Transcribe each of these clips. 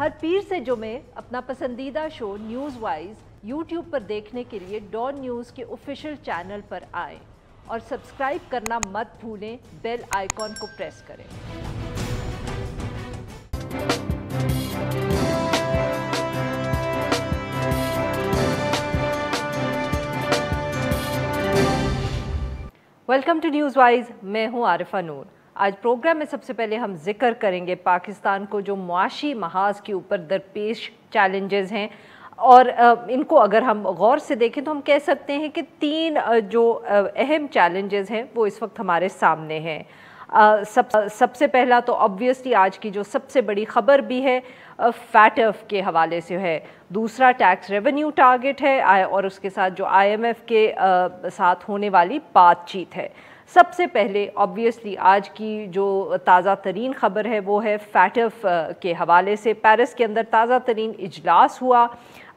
हर पीर से जुमे अपना पसंदीदा शो न्यूज़ वाइज यूट्यूब पर देखने के लिए डॉन न्यूज़ के ऑफिशियल चैनल पर आएं और सब्सक्राइब करना मत भूलें, बेल आइकॉन को प्रेस करें। वेलकम टू न्यूज़ वाइज, मैं हूँ आरिफा नूर। आज प्रोग्राम में सबसे पहले हम जिक्र करेंगे पाकिस्तान को जो मुआशी महाज के ऊपर दरपेश चैलेंजेस हैं, और इनको अगर हम गौर से देखें तो हम कह सकते हैं कि तीन जो अहम चैलेंजेस हैं वो इस वक्त हमारे सामने हैं। सबसे पहला तो ऑब्वियसली आज की जो सबसे बड़ी खबर भी है फैटफ के हवाले से है। दूसरा टैक्स रेवेन्यू टारगेट है और उसके साथ जो IMF के साथ होने वाली बातचीत है। सबसे पहले ऑब्वियसली आज की जो ताज़ा तरीन ख़बर है वो है फैटफ के हवाले से। पेरिस के अंदर ताज़ा तरीन इजलास हुआ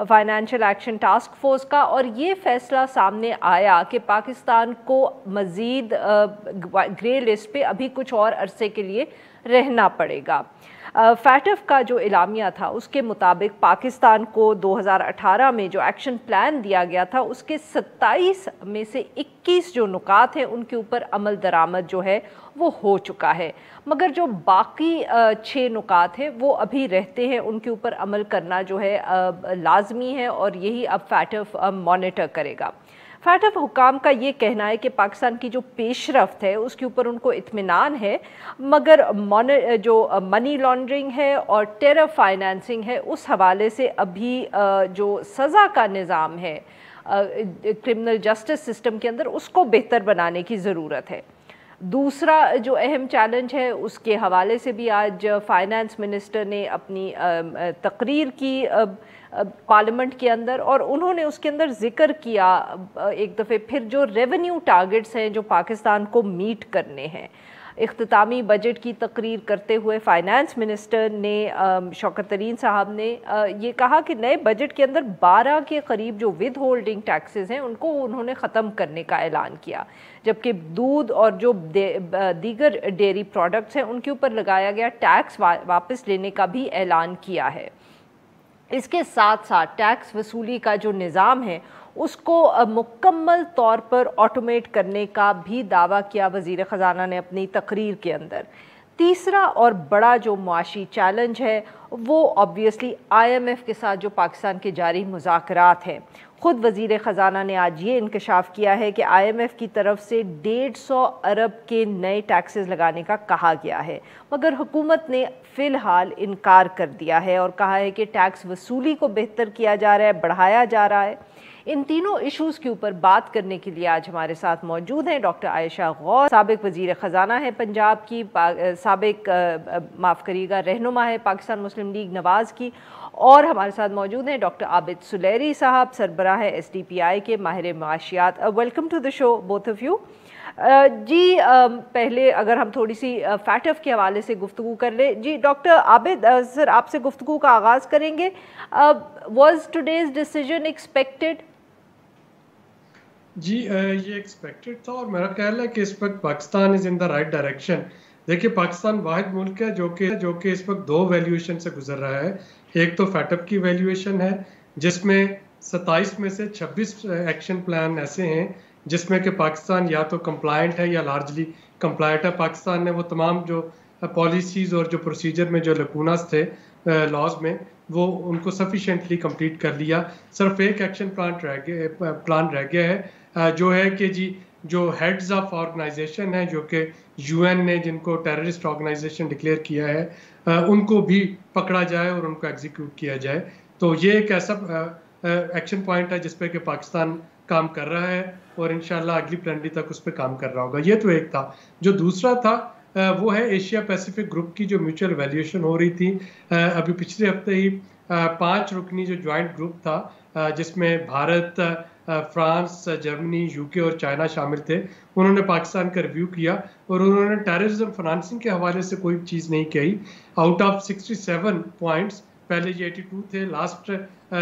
फाइनेंशियल एक्शन टास्क फोर्स का, और ये फ़ैसला सामने आया कि पाकिस्तान को मज़ीद ग्रे लिस्ट पे अभी कुछ और अरसे के लिए रहना पड़ेगा। फैटफ का जो इलामिया था उसके मुताबिक पाकिस्तान को 2018 में जो एक्शन प्लान दिया गया था उसके 27 में से 21 जो नुकात हैं उनके ऊपर अमल दरामद जो है वो हो चुका है, मगर जो बाकी 6 नुकात हैं वो अभी रहते हैं। उनके ऊपर अमल करना जो है लाजमी है और यही अब फैटफ मॉनिटर करेगा। फैटफ हुकाम का ये कहना है कि पाकिस्तान की जो पेशरफ्त है उसके ऊपर उनको इत्मीनान है, मगर जो मनी लॉन्ड्रिंग है और टेरर फाइनेंसिंग है उस हवाले से अभी जो सज़ा का निज़ाम है क्रिमिनल जस्टिस सिस्टम के अंदर उसको बेहतर बनाने की ज़रूरत है। दूसरा जो अहम चैलेंज है उसके हवाले से भी आज फाइनेंस मिनिस्टर ने अपनी तकरीर की पार्लियामेंट के अंदर, और उन्होंने उसके अंदर ज़िक्र किया एक दफ़े फिर जो रेवेन्यू टारगेट्स हैं जो पाकिस्तान को मीट करने हैं। इख्तितामी बजट की तकरीर करते हुए फाइनेंस मिनिस्टर ने शौकत तरीन साहब ने ये कहा कि नए बजट के अंदर 12 के करीब जो विद होल्डिंग टैक्सेस हैं उनको उन्होंने ख़त्म करने का ऐलान किया, जबकि दूध और जो दीगर डेयरी प्रोडक्ट्स हैं उनके ऊपर लगाया गया टैक्स वापस लेने का भी ऐलान किया है। इसके साथ साथ टैक्स वसूली का जो निज़ाम है उसको मुकम्मल तौर पर ऑटोमेट करने का भी दावा किया वज़ीर ख़जाना ने अपनी तकरीर के अंदर। तीसरा और बड़ा जो मुआशी चैलेंज है वो ऑब्वियसली IMF के साथ जो पाकिस्तान के जारी मुज़ाकरात हैं। ख़ुद वज़ीर ख़जाना ने आज ये इंकशाफ किया है कि IMF की तरफ से 150 अरब के नए टैक्सेस लगाने का कहा गया है, मगर हुकूमत ने फ़िलहाल इनकार कर दिया है और कहा है कि टैक्स वसूली को बेहतर किया जा रहा है, बढ़ाया जा रहा है। इन तीनों इश्यूज़ के ऊपर बात करने के लिए आज हमारे साथ मौजूद हैं डॉक्टर आयशा गौस, साबिक वज़ीर ख़जाना है पंजाब की, साबिक माफ़ करिएगा रहनुमा है पाकिस्तान मुस्लिम लीग नवाज़ की, और हमारे साथ मौजूद हैं डॉक्टर आबिद सुलेरी साहब, सरबराह है SDPI के, माहिर माशियात। Welcome to the show both of you. जी पहले अगर हम थोड़ी सी फैटफ के हवाले से गुफ्तगू कर ले। जी डॉक्टर आबिद सर, आपसे गुफ्तगू का आगाज़ करेंगे। Was today's decision expected? जी ये एक्सपेक्टेड था और मेरा ख्याल है कि इस वक्त Pakistan is in the right direction. देखिए पाकिस्तान वाहिद मुल्क है जो कि इस वक्त 2 वैल्यूएशन से गुजर रहा है। एक तो फैटफ की वैल्यूएशन है जिसमें 27 में से 26 एक्शन प्लान ऐसे हैं जिसमें कि पाकिस्तान या तो कंप्लायंट है या लार्जली कंप्लायंट है। पाकिस्तान ने वो तमाम जो पॉलिसीज़ और जो प्रोसीजर में जो लकूनास थे लॉज में वो उनको सफिशेंटली कंप्लीट कर लिया। सिर्फ एक एक्शन प्लान रह गया है जो है कि जी जो हेड्स ऑफ ऑर्गेनाइजेशन है जो कि UN ने जिनको टेररिस्ट ऑर्गेनाइजेशन डिक्लेयर किया है उनको भी पकड़ा जाए और उनको एग्जीक्यूट किया जाए। तो ये एक ऐसा एक्शन पॉइंट है जिस पे कि पाकिस्तान काम कर रहा है और इंशाल्लाह अगली प्लेनरी तक उस पर काम कर रहा होगा। ये तो एक था। जो दूसरा था वो है एशिया पैसिफिक ग्रुप की जो म्यूचुअल वैल्यूएशन हो रही थी। अभी पिछले हफ्ते ही 5 रुकनी जो ज्वाइंट ग्रुप था जिसमें भारत, फ्रांस, जर्मनी, UK और चाइना शामिल थे, उन्होंने पाकिस्तान का रिव्यू किया और उन्होंने टेररिज्म फाइनेंसिंग के हवाले से कोई चीज़ नहीं कही। आउट ऑफ 67 पॉइंट्स, पहले ये 82 थे, लास्ट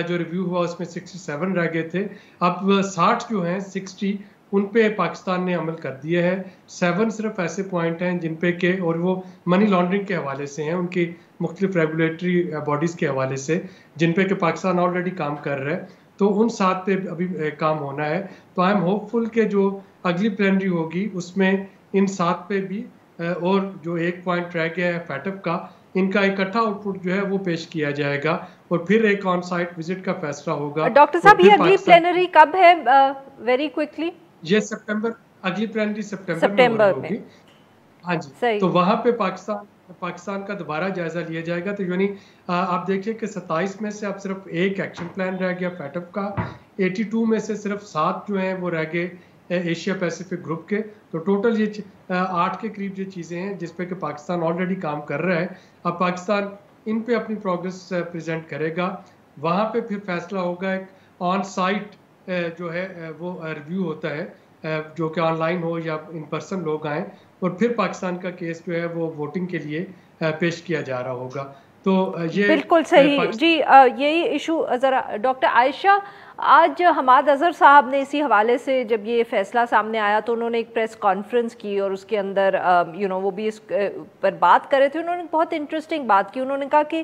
जो रिव्यू हुआ उसमें 67 रह गए थे, अब 60 जो हैं 60 उन पे पाकिस्तान ने अमल कर दिया है। 7 सिर्फ ऐसे पॉइंट हैं जिन पे के, और वो मनी लॉन्ड्रिंग के हवाले से हैं, उनकी मुख्तलिफ रेगुलेटरी बॉडीज़ के हवाले से, जिन पे कि पाकिस्तान ऑलरेडी काम कर रहा है। तो उन 7 पे अभी काम होना है। तो आई एम होपफुल कि जो अगली प्लेनरी होगी उसमें इन 7 पे भी और जो एक पॉइंट रह गया है फैटअप का, इनका इकट्ठा आउटपुट जो है वो पेश किया जाएगा और फिर एक ऑन साइट विजिट का फैसला होगा। डॉक्टर साहब, ये अगली प्लेनरी कब है? Very quickly. ये सितंबर, अगली प्लेनरी सितंबर में होगी। हाँ जी, तो वहाँ पे पाकिस्तान का दोबारा जायजा लिया जाएगा। तो यानी आप देखिए कि 27 में से अब सिर्फ एक एक्शन प्लान रह गया फैटअप का, 82 में से सिर्फ 7 जो हैं वो रह गए एशिया पैसिफिक ग्रुप के। तो टोटल ये 8 के करीब ये चीज़ें हैं जिस पे कि पाकिस्तान ऑलरेडी काम कर रहा है। अब पाकिस्तान इन पे अपनी प्रोग्रेस प्रेजेंट करेगा, वहाँ पे फिर फैसला होगा। एक ऑन साइट जो है वो रिव्यू होता है, जो कि ऑनलाइन हो या इन पर्सन लोग आएँ, और फिर पाकिस्तान का केस जो है वो वोटिंग के लिए पेश किया जा रहा होगा। तो ये बिल्कुल सही जी। यही इशू ज़रा डॉक्टर आयशा, आज हमाद अज़हर साहब ने इसी हवाले से जब ये फैसला सामने आया तो उन्होंने एक प्रेस कॉन्फ्रेंस की और उसके अंदर वो भी इस पर बात कर रहे थे। उन्होंने बहुत इंटरेस्टिंग बात की। उन्होंने कहा कि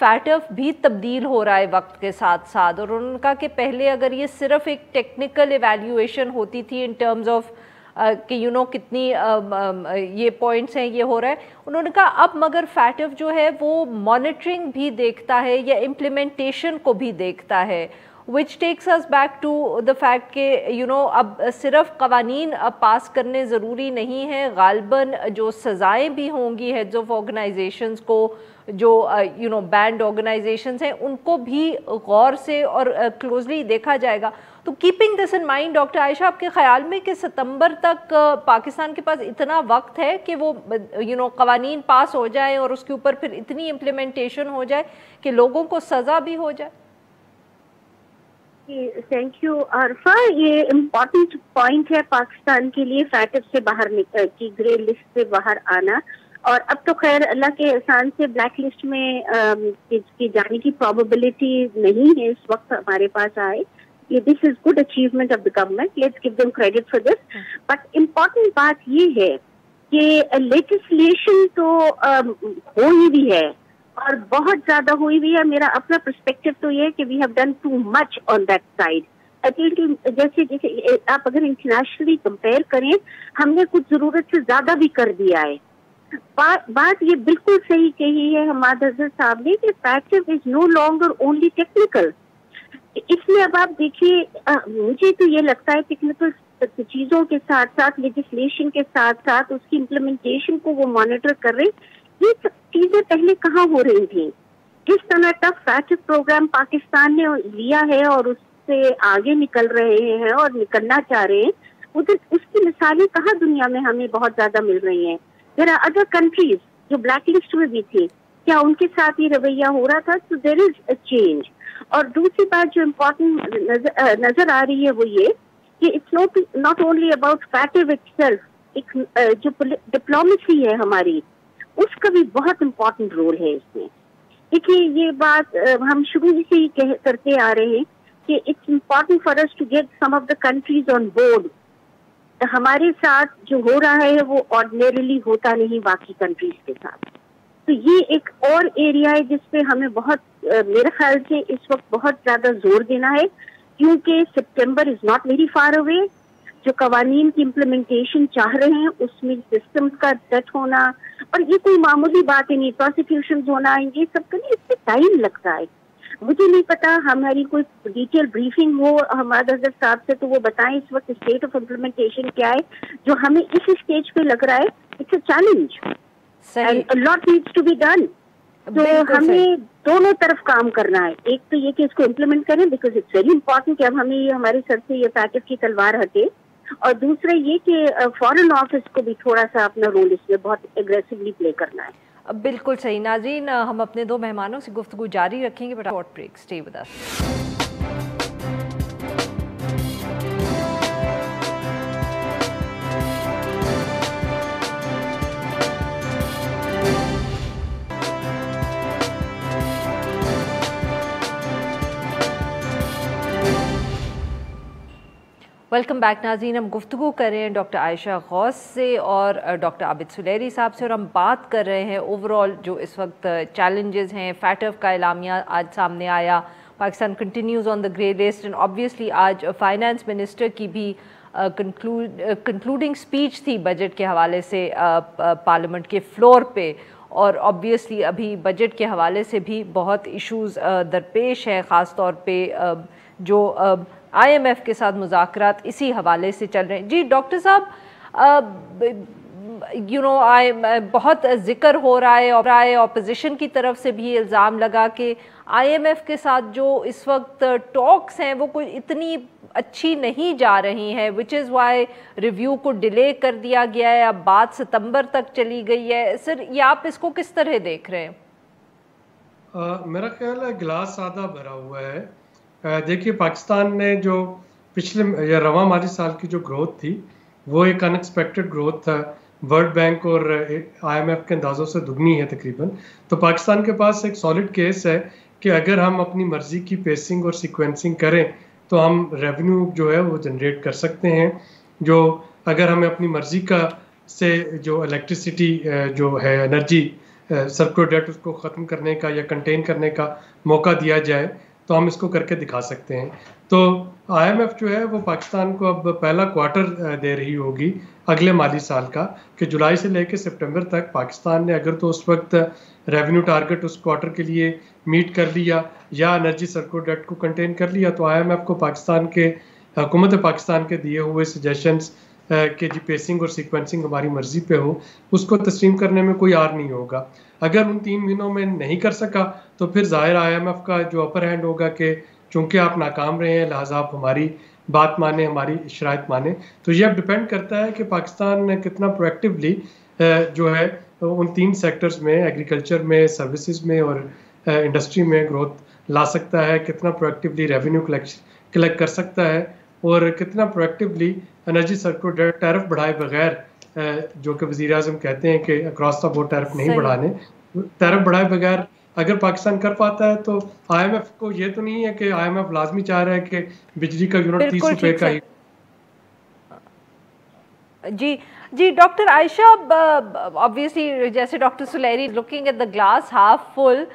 फैटफ भी तब्दील हो रहा है वक्त के साथ साथ, और उन्होंने कहा कि पहले अगर ये सिर्फ एक टेक्निकल एवेल्यूएशन होती थी इन टर्म्स ऑफ कि कितनी ये पॉइंट्स हैं, ये हो रहा है, उन्होंने कहा अब मगर फैटफ जो है वो मॉनिटरिंग भी देखता है या इम्प्लीमेंटेशन को भी देखता है, which takes us back to the fact के अब सिर्फ कवानीन पास करने ज़रूरी नहीं है, गालबन जो सज़ाएँ भी होंगी हेड्स ऑफ ऑर्गेनाइजेशंस को, जो बैंड ऑर्गेनाइजेशंस हैं, उनको भी गौर से और क्लोजली देखा जाएगा। तो keeping this in mind, doctor Ayesha, आपके ख्याल में कि सितंबर तक पाकिस्तान के पास इतना वक्त है कि वो कवानीन पास हो जाए और उसके ऊपर फिर इतनी इम्प्लीमेंटेशन हो जाए कि लोगों को सज़ा भी हो जाए? Thank you Arfa. ये इम्पोर्टेंट पॉइंट है पाकिस्तान के लिए, फैटफ से बाहर निकल की ग्रे लिस्ट से बाहर आना। और अब तो खैर अल्लाह के एहसान से ब्लैक लिस्ट में की जाने की प्रोबेबिलिटी नहीं है इस वक्त हमारे पास आए। ये this is good achievement of the government, let's give them credit for this. But important बात ये है कि लेजिस्लेशन तो हो ही भी है और बहुत ज्यादा हुई भी है। मेरा अपना पर्सपेक्टिव तो ये है कि we have done too much on that side. I think जैसे आप अगर इंटरनेशनली कंपेयर करें, हमने कुछ जरूरत से ज्यादा भी कर दिया है। बात ये बिल्कुल सही कही है हमाद अज़हर साहब ने कि FATF is no longer only technical. इसमें अब आप देखिए, मुझे तो ये लगता है टेक्निकल चीजों के साथ साथ लेजिस्लेशन के साथ साथ उसकी इम्प्लीमेंटेशन को वो मॉनिटर कर रहे। ये सब चीजें पहले कहाँ हो रही थी? जिस तरह का फैटफ प्रोग्राम पाकिस्तान ने लिया है और उससे आगे निकल रहे हैं और निकलना चाह रहे हैं, उधर उसकी मिसालें कहाँ दुनिया में हमें बहुत ज्यादा मिल रही हैं। देयर आर अदर कंट्रीज जो ब्लैक लिस्ट में भी थी, क्या उनके साथ ये रवैया हो रहा था? तो देयर इज अ चेंज। और दूसरी बात जो इम्पोर्टेंट नजर आ रही है वो ये कि it's not only about FATF itself, एक जो डिप्लोमेसी है हमारी, उसका भी बहुत इम्पोर्टेंट रोल है इसमें। देखिए ये बात हम शुरू से ही करते आ रहे हैं कि it's important for us to get some of the countries on board. हमारे साथ जो हो रहा है वो ऑर्डिनरीली होता नहीं बाकी कंट्रीज के साथ। तो ये एक और एरिया है जिसपे हमें बहुत मेरे ख्याल से इस वक्त बहुत ज्यादा जोर देना है, क्योंकि सितंबर is not very far away. जो कवानीन की इम्प्लीमेंटेशन चाह रहे हैं उसमें सिस्टम्स का सेट होना, और ये कोई मामूली बात ही नहीं, प्रोसिक्यूशन होना, ये सब का नहीं, इससे टाइम लगता है। मुझे नहीं पता, हमारी कोई डिटेल ब्रीफिंग हो हमाद अज़हर साहब से तो वो बताएं इस वक्त स्टेट ऑफ इम्प्लीमेंटेशन क्या है। जो हमें इस स्टेज पे लग रहा है it's a challenge and a lot needs to be done. तो हमें दोनों तरफ काम करना है। एक तो ये कि इसको इम्प्लीमेंट करें बिकॉज इट्स वेरी इंपॉर्टेंट कि अब हमें ये हमारे सर से ये फैटफ की तलवार हटे, और दूसरा ये कि फॉरेन ऑफिस को भी थोड़ा सा अपना रोल इसमें बहुत एग्रेसिवली प्ले करना है। बिल्कुल सही। नाज़रीन, हम अपने दो मेहमानों से गुफ्तगू जारी रखेंगे, but short break, stay with us. Welcome back नाज़रीन। हम गुफ्तगू कर रहे हैं डॉक्टर आयशा गौस से और डॉक्टर आबिद सुलेरी साहब से, और हम बात कर रहे हैं ओवरऑल जो इस वक्त चैलेंजेस हैं। फैटफ का एलामिया आज सामने आया, Pakistan continues on the grey list, and obviously आज फाइनेंस मिनिस्टर की भी कंक्लूडिंग स्पीच थी बजट के हवाले से पार्लियामेंट के फ्लोर पे, और ऑब्वियसली अभी बजट के हवाले से भी बहुत इश्यूज़ दरपेश हैं, ख़ास तौर पे जो IMF के साथ मुज़ाकरात इसी हवाले से चल रहे हैं। जी डॉक्टर साहब, बहुत ज़िक्र हो रहा है, ऑपोजिशन की तरफ से भी इल्ज़ाम लगा कि IMF के साथ जो इस वक्त टॉक्स हैं वो कोई इतनी अच्छी नहीं जा रही हैं, विच इज़ वाई रिव्यू को डिले कर दिया गया है, अब बात सितंबर तक चली गई है। सर ये आप इसको किस तरह देख रहे हैं? मेरा ख्याल है गिलास आधा भरा हुआ है। देखिए, पाकिस्तान ने जो पिछले या रवां माली साल की जो ग्रोथ थी वो एक अनएक्सपेक्टेड ग्रोथ था, वर्ल्ड बैंक और IMF के अंदाज़ों से दुगनी है तकरीबन। तो पाकिस्तान के पास एक सॉलिड केस है कि अगर हम अपनी मर्ज़ी की पेसिंग और सीक्वेंसिंग करें तो हम रेवेन्यू जो है वो जनरेट कर सकते हैं। जो अगर हमें अपनी मर्ज़ी का से जो इलेक्ट्रिसिटी जो है एनर्जी सर्कुलर डेट उसको ख़त्म करने का या कंटेन करने का मौका दिया जाए तो हम इसको करके दिखा सकते हैं। तो IMF जो है वो पाकिस्तान को अब पहला क्वार्टर दे रही होगी अगले माली साल का, कि जुलाई से लेकर सितंबर तक पाकिस्तान ने अगर तो उस वक्त रेवेन्यू टारगेट उस क्वार्टर के लिए मीट कर लिया या एनर्जी सर्कुलर डेट को कंटेन कर लिया, तो IMF को पाकिस्तान के हुकूमत पाकिस्तान के दिए हुए सजेशंस कि जी पेसिंग और सीक्वेंसिंग हमारी मर्जी पे हो, उसको तस्लीम करने में कोई आर नहीं होगा। अगर उन 3 महीनों में नहीं कर सका तो फिर ज़ाहिर IMF का जो अपर हैंड होगा कि चूंकि आप नाकाम रहे हैं लिहाजा आप हमारी बात माने, हमारी शराइत माने। तो ये अब डिपेंड करता है कि पाकिस्तान कितना प्रोएक्टिवली जो है उन 3 सेक्टर्स में, एग्रीकल्चर में, सर्विसेज में और इंडस्ट्री में ग्रोथ ला सकता है, कितना प्रोएक्टिवली रेवेन्यू कलेक्ट कर सकता है, और कितना proactively energy circular debt tariff बढ़ाए बगैर, जो कि वज़ीर आज़म कहते हैं कि अक्रॉस द बोर्ड टैरिफ नहीं बढ़ाने, टैरिफ बढ़ाए बगैर अगर पाकिस्तान कर पाता है तो IMF को ये तो नहीं है कि IMF लाजमी चाह रहा है कि बिजली का यूनिट 30 रुपए का ही। जी डॉक्टर आयशा, ऑब्वियसली जैसे doctor Suleri looking at the glass half full,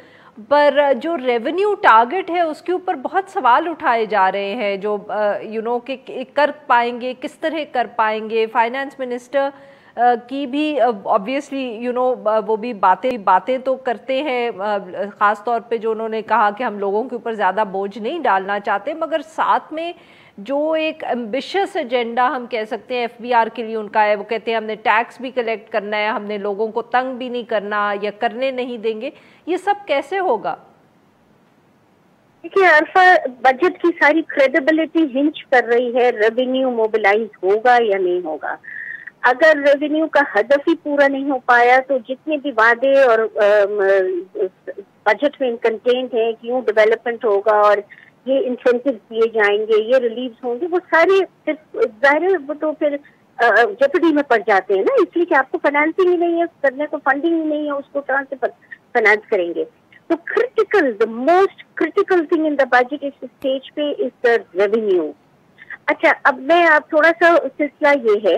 पर जो रेवेन्यू टारगेट है उसके ऊपर बहुत सवाल उठाए जा रहे हैं, जो कि कर पाएंगे, किस तरह कर पाएंगे। फाइनेंस मिनिस्टर की भी ऑब्वियसली वो भी बातें तो करते हैं, ख़ास तौर पे जो उन्होंने कहा कि हम लोगों के ऊपर ज़्यादा बोझ नहीं डालना चाहते, मगर साथ में जो एक एम्बिशियस एजेंडा हम कह सकते हैं FBR के लिए उनका है, वो कहते हैं हमने टैक्स भी कलेक्ट करना है, हमने लोगों को तंग भी नहीं करना या करने नहीं देंगे। ये सब कैसे होगा? देखिए अरफा, बजट की सारी क्रेडिबिलिटी हिंज कर रही है रेवेन्यू मोबिलाइज होगा या नहीं होगा। अगर रेवेन्यू का हदफ ही पूरा नहीं हो पाया तो जितने भी वादे और बजट में कंटेंट है कि यूँ डेवलपमेंट होगा और ये इंसेंटिव दिए जाएंगे, ये रिलीव्स होंगे, वो सारे ज़ाहिर वो तो फिर जेपडी में पड़ जाते हैं ना, इसलिए कि आपको फाइनेंसिंग ही नहीं है, करने को फंडिंग ही नहीं है, उसको कहाँ से फाइनेंस करेंगे। तो the most critical thing in the budget इस स्टेज पे इज द रेवेन्यू। अच्छा, अब मैं आप थोड़ा सा सिलसिला ये है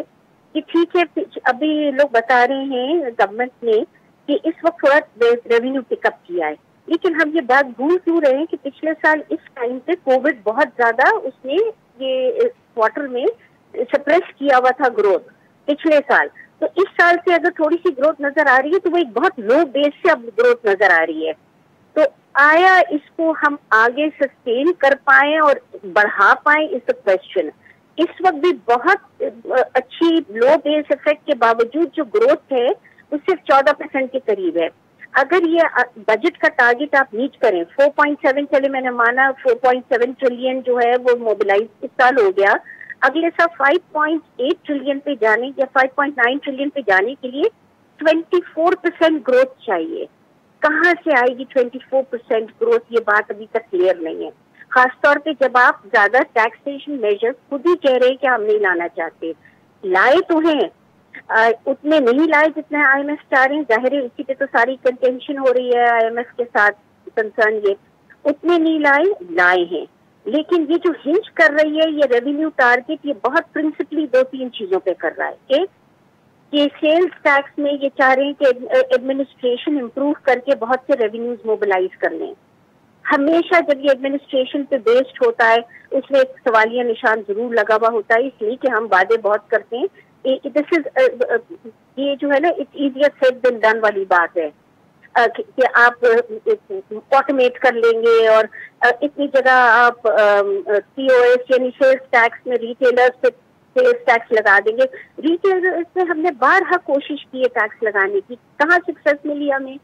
कि ठीक है, अभी लोग बता रहे हैं गवर्नमेंट ने कि इस वक्त थोड़ा रेवेन्यू पिकअप किया है, लेकिन हम ये बात भूल क्यों रहे हैं कि पिछले साल इस टाइम पे कोविड बहुत ज्यादा उसने ये क्वार्टर में सप्रेस किया हुआ था ग्रोथ पिछले साल। तो इस साल से अगर थोड़ी सी ग्रोथ नजर आ रही है तो वो एक बहुत लो बेस से अब ग्रोथ नजर आ रही है। तो आया इसको हम आगे सस्टेन कर पाए और बढ़ा पाए इस क्वेश्चन। इस वक्त भी बहुत अच्छी लो बेस इफेक्ट के बावजूद जो ग्रोथ है वो सिर्फ 14% के करीब है। अगर ये बजट का टारगेट आप मीट करें, 4.7 चले, मैंने माना 4.7 ट्रिलियन जो है वो मोबिलाइज इस साल हो गया, अगले साल 5.8 ट्रिलियन पे जाने या 5.9 ट्रिलियन पे जाने के लिए 24% ग्रोथ चाहिए। कहाँ से आएगी 24% ग्रोथ, ये बात अभी तक क्लियर नहीं है। खासतौर पे जब आप ज्यादा टैक्सेशन मेजर्स खुद ही कह रहे हैं कि हम नहीं लाना चाहते, लाए तो हैं, उतने नहीं लाए जितने IMF चाह रहे हैं। जाहिर है इसी पे तो सारी कंटेंशन हो रही है IMF के साथ कंसर्न, ये उतने नहीं लाए हैं। لیکن یہ جو ہنج کر رہی ہے یہ ریونیو ٹارگٹ، یہ بہت پرنسپلی 2-3 چیزوں پہ کر رہا ہے. ایک کہ سیلز ٹیکس میں یہ چاہ رہے ہیں کہ ایڈمنسٹریشن امپروو کر کے بہت سے ریونیوز موبلائز کر لیں. ہمیشہ جب یہ ایڈمنسٹریشن پہ بیسڈ ہوتا ہے اس میں ایک سوالیہ نشان ضرور لگا ہوا ہوتا ہے، اس لیے کہ ہم وعدے بہت کرتے ہیں. یہ جو ہے نا it's easier said than done والی بات ہے کہ آپ آٹومیٹ کر لیں گے اور اتنی جگہ آپ سی او ایس یعنی سیلز ٹیکس میں ریٹیلرز پہ سیلز ٹیکس لگا دیں گے. ریٹیلر سے ہم نے بارہا کوشش کی ہے ٹیکس لگانے کی، کہاں سکسیس ملی ہمیں.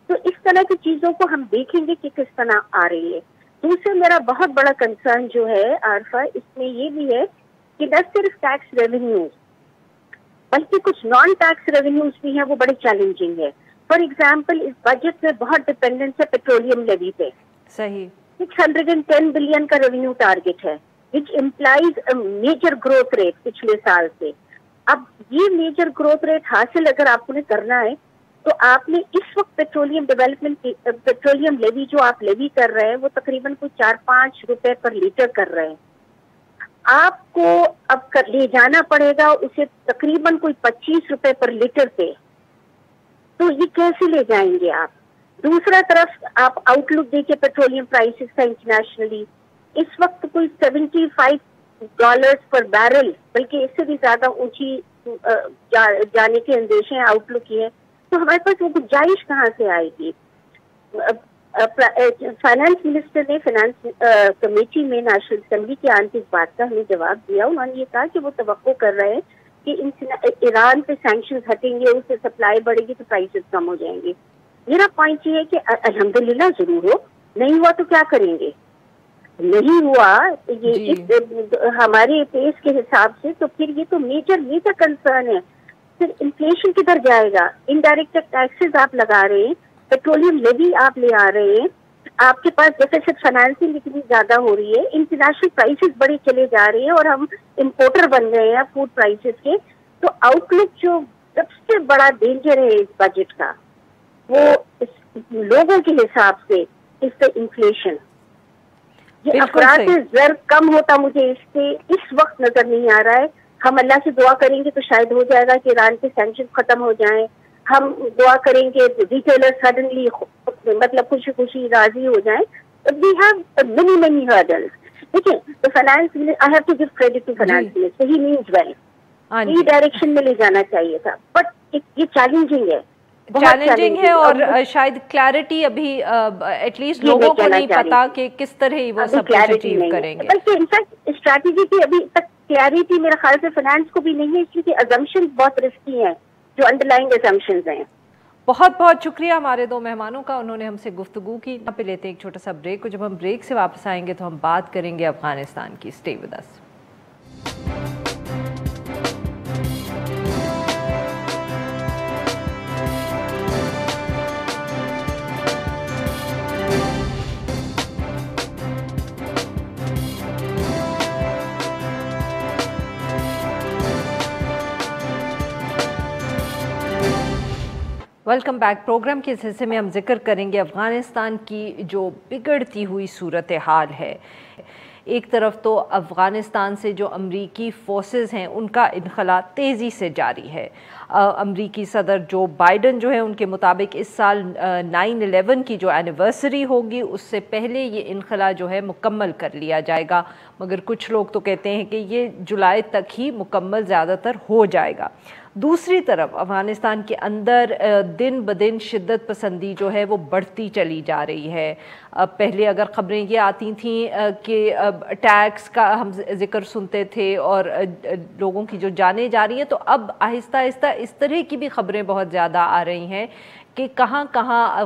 تو اس طرح کی چیزوں کو ہم دیکھیں گے کہ کس طرح آ رہی ہے. دوسرے میرا بہت بڑا کنسرن جو ہے عارفہ، اس میں یہ بھی ہے کہ نہ صرف ٹیکس ریونیوز بلکہ کچھ نان ٹیکس ریونیوز بھی ہیں، وہ بڑے چیلنجنگ ہے. فار ایگزامپل اس بجٹ میں بہت ڈپینڈنس ہے پیٹرولیم لیوی پہ. صحیح 610 بلین کا ریونیو ٹارگٹ ہے which implies a major growth rate پچھلے سال سے. اب یہ میجر گروتھ ریٹ حاصل اگر آپ نے کرنا ہے تو آپ نے اس وقت پیٹرولیم لیوی جو آپ لیوی کر رہے ہیں وہ تقریباً کوئی 4-5 روپے پر لیٹر کر رہے ہیں. آپ کو اب لے جانا پڑے گا اسے تقریباً کوئی 25 روپے پر لیٹر پہ. تو یہ کیسے لے جائیں گے آپ؟ دوسرا طرف آپ آؤٹ لک دیکھیں پیٹرولیم پرائسز کا انٹرنیشنلی اس وقت کوئی $75 پر بیرل، بلکہ اس سے بھی زیادہ اونچی جانے کے اندیشے ہیں، آؤٹ لک یہ ہے. تو ہمارے پاس وہ گنجائش کہاں سے آئے گی؟ فائنانس منسٹر نے فائنانس کمیٹی میں نیشنل اسمبلی کے آن اس بات کا ہمیں جواب دیا. انہوں نے یہ کہا کہ وہ توقع کر رہے ہیں کہ ایران پہ سینکشنز ہٹیں گے، اس سے سپلائی بڑھے گی تو پرائسز کم ہو جائیں گے. میرا پوائنٹ یہ ہے کہ الحمدللہ ضرور ہو، نہیں ہوا تو کیا کریں گے؟ نہیں ہوا یہ ہمارے پیس کے حساب سے تو پھر یہ تو میجر کنسرن ہے. پھر انفلیشن کدھر جائے گا؟ انڈائریکٹ ٹیکسز آپ لگا رہے ہیں، پیٹرولیم لیوی آپ لے آ رہے ہیں، آپ کے پاس ڈیفیسٹ فائنانسنگ اتنی زیادہ ہو رہی ہے، انٹرنیشنل پرائسز بڑے چلے جا رہے ہیں اور ہم امپورٹر بن گئے ہیں فوڈ پرائسز کے. تو آؤٹ لک جو سب سے بڑا ڈینجر ہے اس بجٹ کا وہ لوگوں کے حساب سے اس سے انفلیشن. یہ افراد زر کم ہوتا مجھے اس سے اس وقت نظر نہیں آ رہا ہے. ہم اللہ سے دعا کریں گے تو شاید ہو جائے گا کہ ایران کے سینکشن ختم ہو جائیں. ہم دعا کریں گے ریٹیلر سڈنلی مطلب خوشی خوشی راضی ہو جائیں. We have many hurdles. دیکھیں تو finance I have to give credit to finance minister, he means well. یہ ڈائریکشن میں لے جانا چاہیے تھا، بٹ یہ چیلنجنگ ہے، ہے اور شاید کلیئرٹی ابھی ایٹ لیسٹ لوگوں کو نہیں پتا کہ کس طرح وہ سب کچھ اچیو کریں گے. بلکہ انفیکٹ اسٹریٹجی کی ابھی تک کلیئرٹی میرے خیال سے فائنانس کو بھی نہیں ہے، اس لیے ازمپشن بہت رسکی ہیں جو انڈرلائنگ ازمپشنز ہیں. بہت بہت شکریہ ہمارے دو مہمانوں کا، انہوں نے ہم سے گفتگو کی. یہاں پہ لیتے ہیں ایک چھوٹا سا بریک، اور جب ہم بریک سے واپس آئیں گے تو ہم بات کریں گے افغانستان کی. Stay with us. Welcome back. Program کے اس حصے میں ہم ذکر کریں گے افغانستان کی جو بگڑتی ہوئی صورتحال ہے. ایک طرف تو افغانستان سے جو امریکی فورسز ہیں ان کا انخلا تیزی سے جاری ہے. امریکی صدر جو بائیڈن جو ہے ان کے مطابق اس سال 9/11 کی جو اینیورسری ہوگی اس سے پہلے یہ انخلا جو ہے مکمل کر لیا جائے گا، مگر کچھ لوگ تو کہتے ہیں کہ یہ جولائی تک ہی مکمل زیادہ تر ہو جائے گا. دوسری طرف افغانستان کے اندر دن بدن شدت پسندی جو ہے وہ بڑھتی چلی جا رہی ہے. پہلے اگر خبریں یہ آتی تھیں کہ اٹیکس کا ہم ذکر سنتے تھے اور لوگوں کی جو جانیں جا رہی ہیں، تو اب آہستہ آہستہ اس طرح کی بھی خبریں بہت زیادہ آ رہی ہیں کہ کہاں کہاں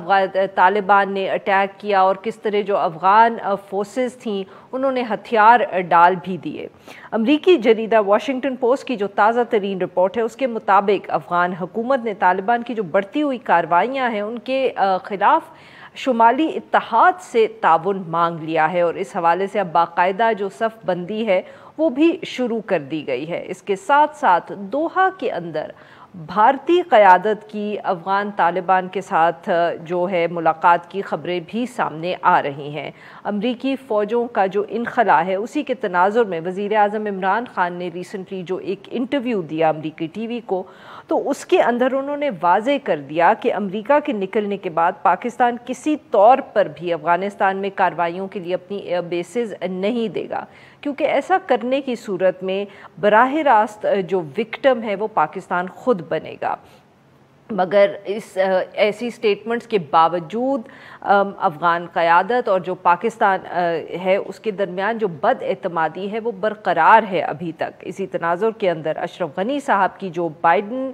طالبان نے اٹیک کیا اور کس طرح جو افغان فورسز تھیں انہوں نے ہتھیار ڈال بھی دیے. امریکی جریدہ واشنگٹن پوسٹ کی جو تازہ ترین رپورٹ ہے اس کے مطابق افغان حکومت نے طالبان کی جو بڑھتی ہوئی کارروائیاں ہیں ان کے خلاف شمالی اتحاد سے تعاون مانگ لیا ہے، اور اس حوالے سے اب باقاعدہ جو صف بندی ہے وہ بھی شروع کر دی گئی ہے. اس کے ساتھ ساتھ دوحہ کے اندر بھارتی قیادت کی افغان طالبان کے ساتھ جو ہے ملاقات کی خبریں بھی سامنے آ رہی ہیں۔ امریکی فوجوں کا جو انخلا ہے اسی کے تناظر میں وزیر اعظم عمران خان نے ریسنٹلی جو ایک انٹرویو دیا امریکی ٹی وی کو، تو اس کے اندر انہوں نے واضح کر دیا کہ امریکہ کے نکلنے کے بعد پاکستان کسی طور پر بھی افغانستان میں کارروائیوں کے لیے اپنی ایئر بیسز نہیں دے گا، کیونکہ ایسا کرنے کی صورت میں براہ راست جو وکٹم ہے وہ پاکستان خود بنے گا۔ مگر اس ایسی سٹیٹمنٹس کے باوجود افغان قیادت اور جو پاکستان ہے اس کے درمیان جو بد اعتمادی ہے وہ برقرار ہے ابھی تک۔ اسی تناظر کے اندر اشرف غنی صاحب کی جو بائیڈن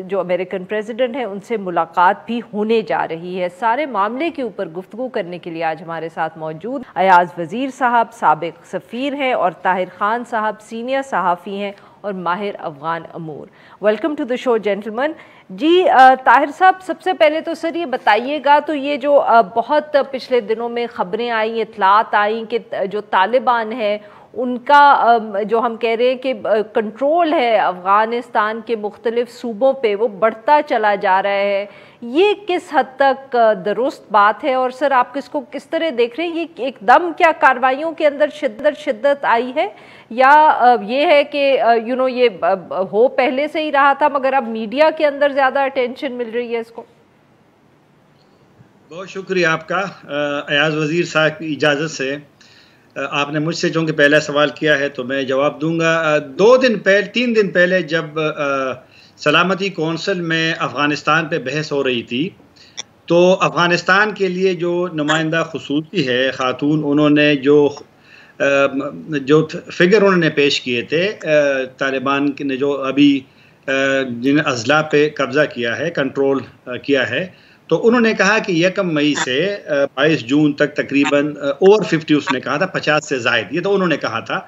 جو امریکن پریزیڈنٹ ہیں ان سے ملاقات بھی ہونے جا رہی ہے۔ سارے معاملے کے اوپر گفتگو کرنے کے لیے آج ہمارے ساتھ موجود ایاز وزیر صاحب سابق سفیر ہیں اور طاہر خان صاحب سینئر صحافی ہیں اور ماہر افغان امور۔ ویلکم ٹو دا شو جینٹلمن۔ جی طاہر صاحب، سب سے پہلے تو سر یہ بتائیے گا، تو یہ جو بہت پچھلے دنوں میں خبریں آئیں، اطلاعات آئیں کہ جو طالبان ہے ان کا جو ہم کہہ رہے ہیں کہ کنٹرول ہے افغانستان کے مختلف صوبوں پہ وہ بڑھتا چلا جا رہا ہے، یہ کس حد تک درست بات ہے؟ اور سر آپ اس کو کس طرح دیکھ رہے ہیں؟ یہ ایک دم کیا کارروائیوں کے اندر شدت آئی ہے، یا یہ ہے کہ یہ ہو پہلے سے ہی رہا تھا مگر اب میڈیا کے اندر زیادہ اٹینشن مل رہی ہے اس کو؟ بہت شکریہ آپ کا ایاز وزیر صاحب کی اجازت سے آپ نے مجھ سے چونکہ پہلا سوال کیا ہے تو میں جواب دوں گا۔ 3 دن پہلے جب سلامتی کونسل میں افغانستان پہ بحث ہو رہی تھی تو افغانستان کے لیے جو نمائندہ خصوصی ہے خاتون، انہوں نے جو فگر انہوں نے پیش کیے تھے، طالبان نے جو ابھی جن اضلاع پہ قبضہ کیا ہے، کنٹرول کیا ہے، تو انہوں نے کہا کہ 1 مئی سے 22 جون تک تقریباً اور 50 اس نے کہا تھا 50 سے زائد، یہ تو انہوں نے کہا تھا۔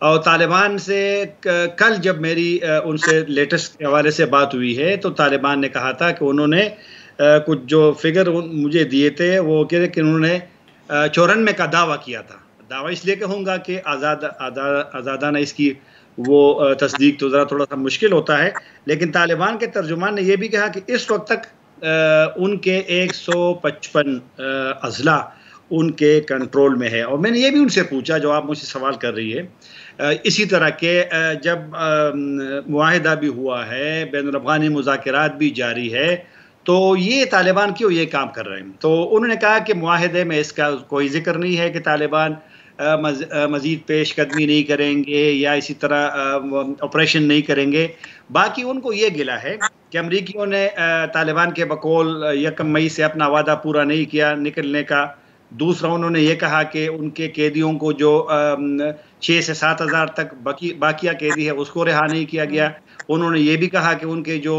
اور طالبان سے کل جب میری ان سے لیٹسٹ کے حوالے سے بات ہوئی ہے تو طالبان نے کہا تھا کہ انہوں نے کچھ جو فگر مجھے دیے تھے وہ کہ انہوں نے 94 کا دعویٰ کیا تھا۔ دعویٰ اس لیے کہوں گا کہ آزادانہ اس کی وہ تصدیق تو ذرا تھوڑا سا مشکل ہوتا ہے، لیکن طالبان کے ترجمان نے یہ بھی کہا کہ اس وقت تک ان کے 155 اضلاع ان کے کنٹرول میں ہے۔ اور میں نے یہ بھی ان سے پوچھا جو آپ مجھ سے سوال کر رہی ہے، اسی طرح کے جب معاہدہ بھی ہوا ہے، بین الافغانی مذاکرات بھی جاری ہے، تو یہ طالبان کیوں یہ کام کر رہے ہیں؟ تو انہوں نے کہا کہ معاہدے میں اس کا کوئی ذکر نہیں ہے کہ طالبان مزید پیش قدمی نہیں کریں گے یا اسی طرح آپریشن نہیں کریں گے۔ باقی ان کو یہ گلہ ہے کہ امریکیوں نے طالبان کے بقول 1 مئی سے اپنا وعدہ پورا نہیں کیا نکلنے کا۔ دوسرا انہوں نے یہ کہا کہ ان کے قیدیوں کو جو 6 سے 7 ہزار تک باقیہ قیدی ہے اس کو رہا نہیں کیا گیا۔ انہوں نے یہ بھی کہا کہ ان کے جو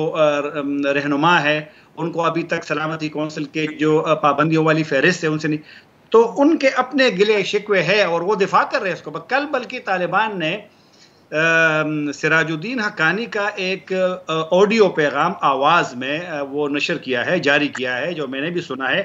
رہنما ہے ان کو ابھی تک سلامتی کونسل کے جو پابندیوں والی فہرست ہے ان سے نہیں، تو ان کے اپنے گلے شکوے ہے اور وہ دفاع کر رہے ہیں اس کو۔ کل بلکہ طالبان نے سراج الدین حقانی کا ایک آڈیو پیغام آواز میں وہ نشر کیا ہے، جاری کیا ہے، جو میں نے بھی سنا ہے۔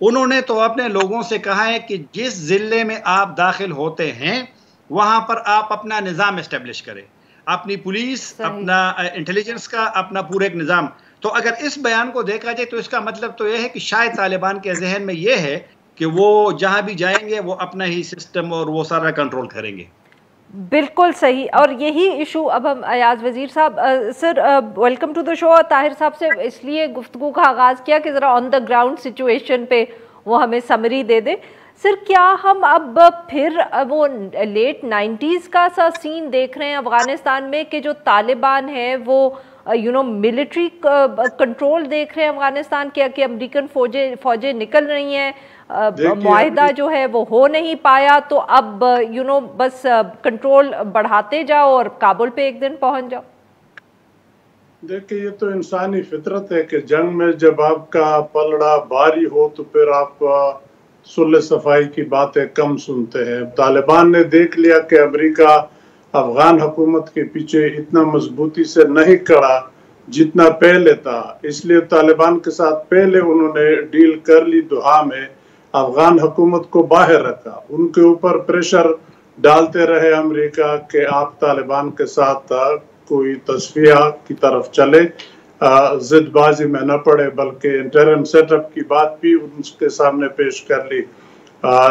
انہوں نے تو اپنے لوگوں سے کہا ہے کہ جس ضلع میں آپ داخل ہوتے ہیں وہاں پر آپ اپنا نظام اسٹیبلش کریں، اپنی پولیس، اپنا انٹیلیجنس کا اپنا پورا ایک نظام۔ تو اگر اس بیان کو دیکھا جائے تو اس کا مطلب تو یہ ہے کہ شاید طالبان کے ذہن میں یہ ہے کہ وہ جہاں بھی جائیں گے وہ اپنا ہی سسٹم اور وہ سارا کنٹرول کریں گے۔ بالکل صحیح، اور یہی ایشو اب ہم ایاز وزیر صاحب، سر ویلکم ٹو دا شو، طاہر صاحب سے اس لیے گفتگو کا آغاز کیا کہ ذرا آن دا گراؤنڈ سچویشن پہ وہ ہمیں سمری دے دیں۔ سر کیا ہم اب پھر وہ لیٹ 90s کا سا سین دیکھ رہے ہیں افغانستان میں کہ جو طالبان ہے وہ ملٹری کنٹرول دیکھ رہے ہیں افغانستان کے، کہ امریکن فوجیں نکل رہی ہیں، معاہدہ جو ہے وہ ہو نہیں پایا، تو اب بس کنٹرول بڑھاتے جاؤ اور کابل پہ ایک دن پہنچ جاؤ؟ دیکھیں یہ تو انسانی فطرت ہے کہ جنگ میں جب آپ کا پلڑا بھاری ہو تو پھر آپ صلح صفائی کی باتیں کم سنتے ہیں۔ طالبان نے دیکھ لیا کہ امریکہ افغان حکومت کے پیچھے اتنا مضبوطی سے نہیں کھڑا جتنا پہلے تھا، اس لیے طالبان کے ساتھ پہلے انہوں نے ڈیل کر لی، دوحہ میں افغان حکومت کو باہر رکھا، ان کے اوپر پریشر ڈالتے رہے امریکہ کہ آپ طالبان کے ساتھ कोई तस्फिया की तरफ चले, जिदबाजी में न पड़े, बल्कि इंटरिम सेटअप की बात भी उनके सामने पेश कर ली,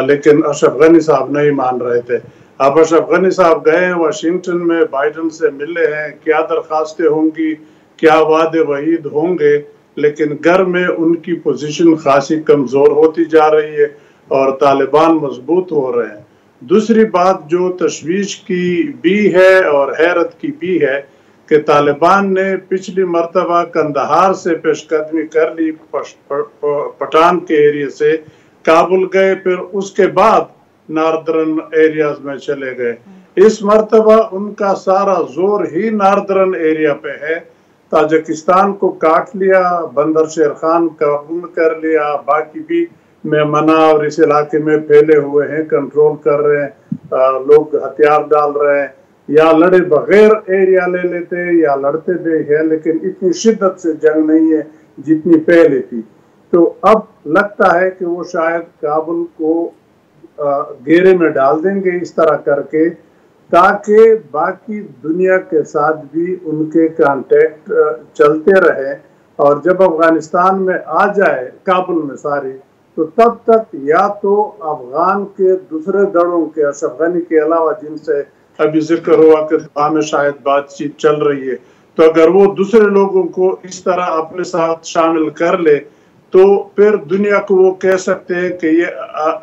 लेकिन अशरफ गनी साहब नहीं मान रहे थे। अब अशरफ गनी साहब गए हैं वाशिंगटन में, बाइडन से मिले हैं, क्या दरखास्तें होंगी, क्या वादे वईद होंगे, लेकिन घर में उनकी पोजीशन खासी कमज़ोर होती जा रही है और तालिबान मजबूत हो रहे हैं। दूसरी बात जो तशवीश की भी है और हैरत की भी है कि तालिबान ने पिछली मरतबा कंदहार से पेशकदमी कर ली, पठान के एरिया से काबुल गए, फिर उसके बाद नॉर्दर्न एरियाज में चले गए। इस मरतबा उनका सारा जोर ही नॉर्दर्न एरिया पे है। ताजिकिस्तान को काट लिया, बंदर शेर खान काबूल कर लिया, बाकी भी मेमना और इस इलाके में फैले हुए हैं, कंट्रोल कर रहे हैं, लोग हथियार डाल रहे हैं, या लड़े बगैर एरिया ले लेते हैं या लड़ते भी हैं, लेकिन इतनी शिद्दत से जंग नहीं है जितनी पहले थी। तो अब लगता है कि वो शायद काबुल को घेरे में डाल देंगे इस तरह करके, ताकि बाकी दुनिया के साथ भी उनके कांटेक्ट चलते रहे, और जब अफगानिस्तान में आ जाए, काबुल में सारी, तो तब तक या तो अफगान के दूसरे दड़ों के, अशरफ गनी के अलावा जिनसे अभी जिक्र हुआ कि दुआ में शायद बातचीत चल रही है, तो अगर वो दूसरे लोगों को इस तरह अपने साथ शामिल कर ले तो फिर दुनिया को वो कह सकते हैं कि ये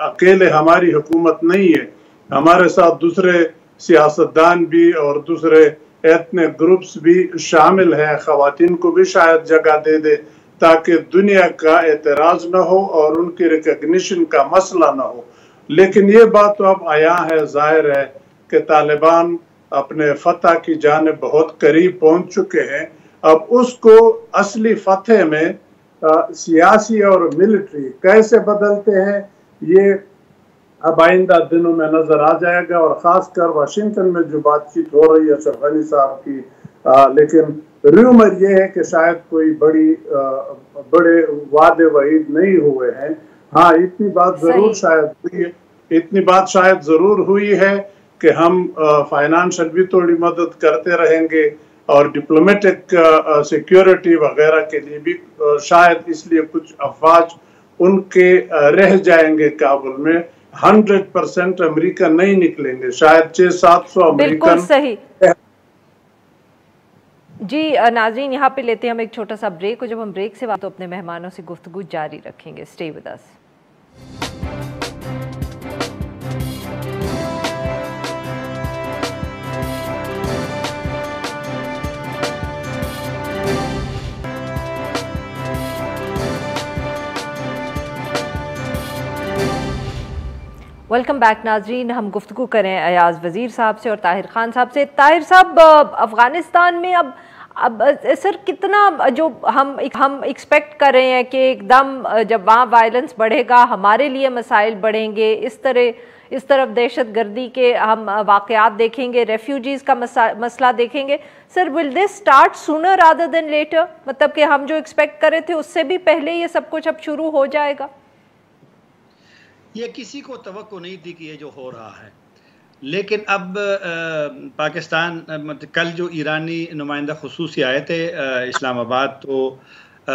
अकेले हमारी हुकूमत नहीं है, हमारे साथ दूसरे सियासतदान भी और दूसरे एथनिक ग्रुप्स भी शामिल हैं, ख़वातीन को भी शायद जगह दे दे ताकि दुनिया का एतराज़ न हो और उनकी रिकग्निशन का मसला न हो। लेकिन ये बात तो अब आया है, जाहिर है कि तालिबान अपने फतह की जानिब बहुत करीब पहुंच चुके हैं। अब उसको असली फतह में सियासी और मिलिट्री कैसे बदलते हैं, ये अब आइंदा दिनों में नजर आ जाएगा, और ख़ासकर वाशिंगटन में जो बातचीत हो रही है अशरफ गनी साहब की, लेकिन रूमर ये है कि शायद कोई बड़े वादे वईद नहीं हुए हैं। हाँ, इतनी बात जरूर शायद हुई है, इतनी बात शायद जरूर हुई है कि हम फाइनेंशियल भी थोड़ी मदद करते रहेंगे और डिप्लोमेटिक सिक्योरिटी वगैरह के लिए भी शायद इसलिए कुछ अफवाज उनके रह जाएंगे काबुल में। 100% अमेरिका नहीं निकलेंगे, शायद 600-700 अमेरिकन। बिल्कुल सही जी। नाज़रीन, यहाँ पे लेते हैं हम एक छोटा सा ब्रेक, और जब हम ब्रेक से वापस तो अपने मेहमानों से गुफ्तगू जारी रखेंगे। Stay with us. Welcome back नाजरीन। हम गुफ्तगू करें अयाज वज़ीर साहब से और ताहिर ख़ान साहब से। ताहिर साहब, अफ़गानिस्तान में अब सर कितना जो हम एक्सपेक्ट कर रहे हैं कि एकदम जब वहाँ वायलेंस बढ़ेगा हमारे लिए मसाइल बढ़ेंगे, इस तरफ दहशत गर्दी के हम वाक़यात देखेंगे, रेफ्यूजीज़ का मसला देखेंगे। Sir, will this start sooner rather than later? मतलब कि हम जो एक्सपेक्ट कर रहे थे उससे भी पहले ये सब कुछ अब शुरू हो जाएगा? ये किसी को तवक्को नहीं थी कि ये जो हो रहा है, लेकिन अब पाकिस्तान, कल जो ईरानी नुमाइंदा खुसूसी आए थे इस्लामाबाद, तो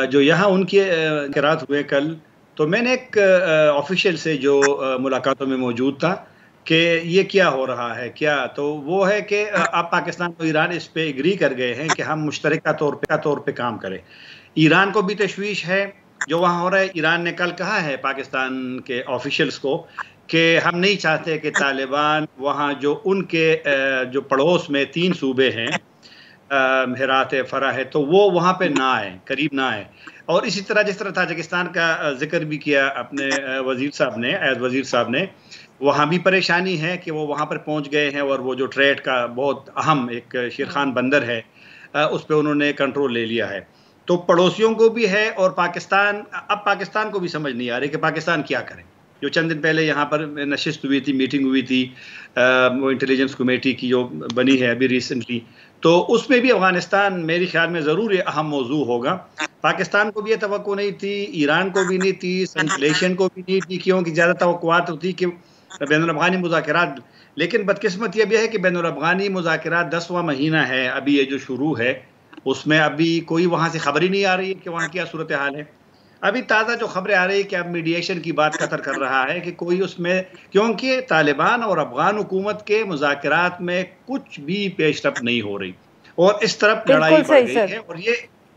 जो यहाँ उनके क़रात हुए कल, तो मैंने एक ऑफिशियल से जो मुलाकातों में मौजूद था कि ये क्या हो रहा है, क्या, तो वो है कि अब पाकिस्तान और ईरान इस पे एग्री कर गए हैं कि हम मुश्तरका तौर पे काम करें। ईरान को भी तशवीश है जो वहाँ हो रहा है। ईरान ने कल कहा है पाकिस्तान के ऑफिशियल्स को कि हम नहीं चाहते कि तालिबान वहाँ जो उनके जो पड़ोस में 3 सूबे हैं, हेरात है, फरा है, तो वो वहाँ पे ना आए, करीब ना आए। और इसी तरह जिस तरह ताजिकिस्तान का जिक्र भी किया अपने वज़ीर साहब ने, एज वज़ीर साहब ने, वहाँ भी परेशानी है कि वो वहाँ पर पहुँच गए हैं और वो जो ट्रेड का बहुत अहम एक शेर खान बंदर है उस पर उन्होंने कंट्रोल ले लिया है। तो पड़ोसियों को भी है और पाकिस्तान को भी समझ नहीं आ रही कि पाकिस्तान क्या करे। जो चंद दिन पहले यहाँ पर नशिस्त हुई थी, मीटिंग हुई थी, वो इंटेलिजेंस कमेटी की जो बनी है अभी रिसेंटली, तो उसमें भी अफगानिस्तान मेरे ख्याल में ज़रूर अहम मौजू होगा। पाकिस्तान को भी ये तवक्को नहीं थी, ईरान को भी नहीं थी, सेंट्रल एशियन को भी नहीं थी, क्योंकि ज़्यादा तवक्कुआत होती कि बैनुल अफ़गानी मुज़ाकरात لیکن بدقسمت یہ بھی ہے کہ بین الافغانی مذاکرات 10واں مہینہ ہے ابھی یہ جو شروع ہے، اس میں ابھی کوئی وہاں سے خبر ہی نہیں آ رہی ہے کہ وہاں کیا صورتحال ہے. ابھی تازہ جو خبریں آ رہی ہے کہ اب میڈیشن کی بات قطر کر رہا ہے کہ کوئی اس میں، کیونکہ طالبان اور افغان حکومت کے مذاکرات میں کچھ بھی پیش رفت نہیں ہو رہی اور اس طرف لڑائی بڑھ گئی ہے. اور یہ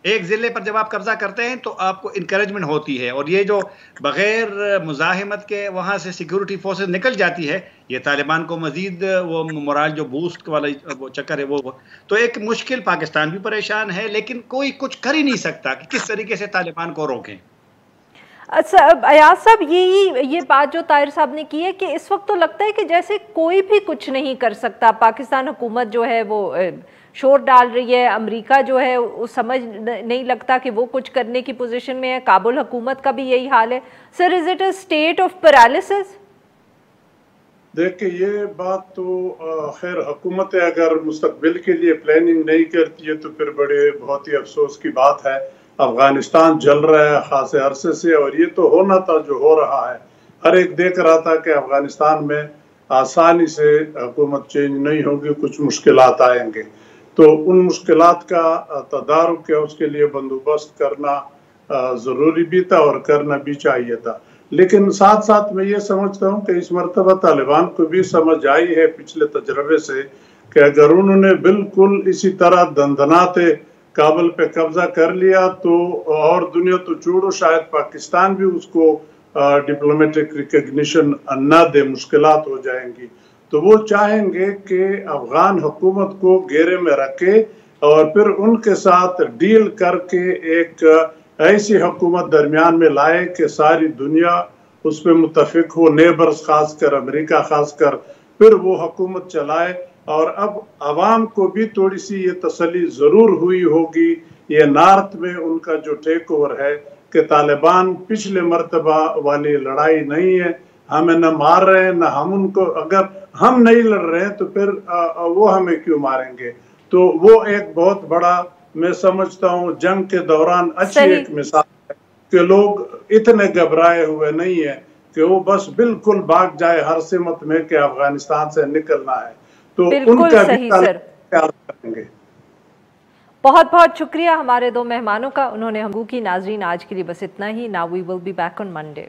ایک ضلع پر جب آپ قبضہ کرتے ہیں تو آپ کو انکریجمنٹ ہوتی ہے، اور یہ جو بغیر مزاحمت کے وہاں سے سیکیورٹی فورسز نکل جاتی ہے، یہ طالبان کو مزید وہ مورال جو بوسٹ والا وہ چکر ہے وہ تو ایک مشکل. پاکستان بھی پریشان ہے لیکن کوئی کچھ کر ہی نہیں سکتا کہ کس طریقے سے طالبان کو روکیں. اچھا ایاز صاحب، یہ بات جو طاہر صاحب نے کی ہے کہ اس وقت تو لگتا ہے کہ جیسے کوئی بھی کچھ نہیں کر سکتا. پاکستان حکومت جو ہے وہ شور ڈال رہی ہے، امریکہ جو ہے وہ سمجھ نہیں لگتا کہ وہ کچھ کرنے کی پوزیشن میں ہے، کابل حکومت کا بھی یہی حال ہے. Sir, is it a state of paralysis? دیکھیں یہ بات تو خیر حکومت اگر مستقبل کے لیے پلاننگ نہیں کرتی ہے تو پھر بہت ہی افسوس کی بات ہے. افغانستان جل رہا ہے خاصے عرصے سے، اور یہ تو ہونا تھا جو ہو رہا ہے. ہر ایک دیکھ رہا تھا کہ افغانستان میں آسانی سے حکومت چینج نہیں ہوگی، کچھ مشکلات آئیں گے. تو ان مشکلات کا تدارک ہے، اس کے لیے بندوبست کرنا ضروری بھی تھا اور کرنا بھی چاہیے تھا. لیکن ساتھ ساتھ میں یہ سمجھتا ہوں کہ اس مرتبہ طالبان کو بھی سمجھ آئی ہے پچھلے تجربے سے کہ اگر انہوں نے بالکل اسی طرح دندناتے کابل پہ قبضہ کر لیا تو اور دنیا تو چھوڑو، شاید پاکستان بھی اس کو ڈپلومیٹک ریکگنیشن نہ دے، مشکلات ہو جائیں گی. تو وہ چاہیں گے کہ افغان حکومت کو گھیرے میں رکھے اور پھر ان کے ساتھ ڈیل کر کے ایک ایسی حکومت درمیان میں لائے کہ ساری دنیا اس پہ متفق ہو، نیبرز خاص کر امریکہ خاص کر، پھر وہ حکومت چلائے. اور اب عوام کو بھی تھوڑی سی یہ تسلی ضرور ہوئی ہوگی، یہ نارتھ میں ان کا جو ٹیک اوور ہے کہ طالبان پچھلے مرتبہ والی لڑائی نہیں ہے، ہمیں نہ مار رہے ہیں نہ ہم ان کو، اگر ہم نہیں لڑ رہے ہیں تو پھر وہ ہمیں کیوں ماریں گے. تو وہ ایک بہت بڑا، میں سمجھتا ہوں جنگ کے دوران اچھی ایک مثال ہے کہ لوگ اتنے گھبرائے ہوئے نہیں ہیں کہ وہ بس بالکل بھاگ جائے ہر سمت میں کہ افغانستان سے نکلنا ہے. تو ان کا بھی خیال کریں گے. بہت بہت شکریہ ہمارے دو مہمانوں کا. انہوں نے ہم کی ناظرین آج کے لیے بس اتنا ہی. Now we will be back on Monday.